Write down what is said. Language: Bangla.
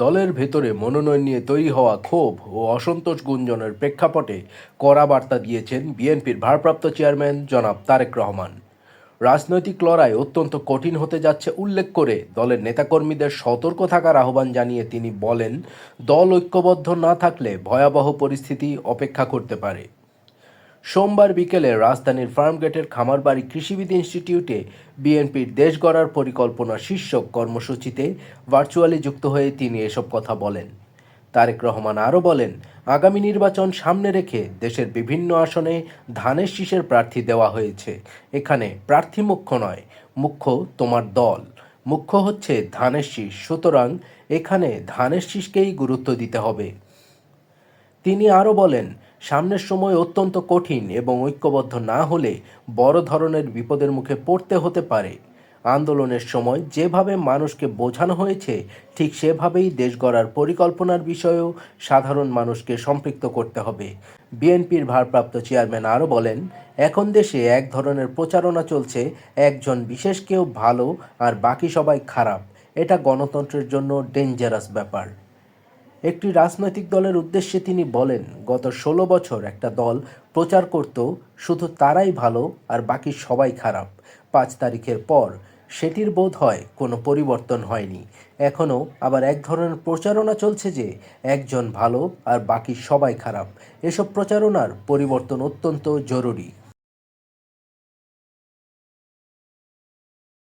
দলের ভেতরে মনোনয়ন নিয়ে তৈরি হওয়া ক্ষোভ ও অসন্তোষ গুঞ্জনের প্রেক্ষাপটে কড়া বার্তা দিয়েছেন বিএনপির ভারপ্রাপ্ত চেয়ারম্যান জনাব তারেক রহমান। রাজনৈতিক লড়াই অত্যন্ত কঠিন হতে যাচ্ছে উল্লেখ করে দলের নেতাকর্মীদের সতর্ক থাকার আহ্বান জানিয়ে তিনি বলেন, দল ঐক্যবদ্ধ না থাকলে ভয়াবহ পরিস্থিতি অপেক্ষা করতে পারে। সোমবার বিকেলে রাজধানীর ফার্মগেটের খামারবাড়ি কৃষিবিদ ইনস্টিটিউটে বিএনপির দেশ গড়ার পরিকল্পনা শীর্ষক কর্মসূচিতে ভার্চুয়ালি যুক্ত হয়ে তিনি এসব কথা বলেন। তারেক রহমান আরও বলেন, আগামী নির্বাচন সামনে রেখে দেশের বিভিন্ন আসনে ধানের শীষের প্রার্থী দেওয়া হয়েছে। এখানে প্রার্থী মুখ্য নয়, মুখ্য তোমার দল। মুখ্য হচ্ছে ধানের শীষ, সুতরাং এখানে ধানের শীষকেই গুরুত্ব দিতে হবে। তিনি আরও বলেন, সামনের সময় অত্যন্ত কঠিন এবং ঐক্যবদ্ধ না হলে বড় ধরনের বিপদের মুখে পড়তে হতে পারে। আন্দোলনের সময় যেভাবে মানুষকে বোঝানো হয়েছে ঠিক সেভাবেই দেশ গড়ার পরিকল্পনার বিষয়েও সাধারণ মানুষকে সম্পৃক্ত করতে হবে। বিএনপির ভারপ্রাপ্ত চেয়ারম্যান আরও বলেন, এখন দেশে এক ধরনের প্রচারণা চলছে, একজন বিশেষ কেউ ভালো আর বাকি সবাই খারাপ। এটা গণতন্ত্রের জন্য ডেঞ্জারাস ব্যাপার। একটি রাজনৈতিক দলের উদ্দেশ্যে তিনি বলেন, গত ১৬ বছর একটা দল প্রচার করত শুধু তারাই ভালো আর বাকি সবাই খারাপ। ৫ তারিখের পর সেটির বোধ হয় কোনো পরিবর্তন হয়নি। এখনও আবার এক ধরনের প্রচারণা চলছে যে একজন ভালো আর বাকি সবাই খারাপ। এসব প্রচারণার পরিবর্তন অত্যন্ত জরুরি।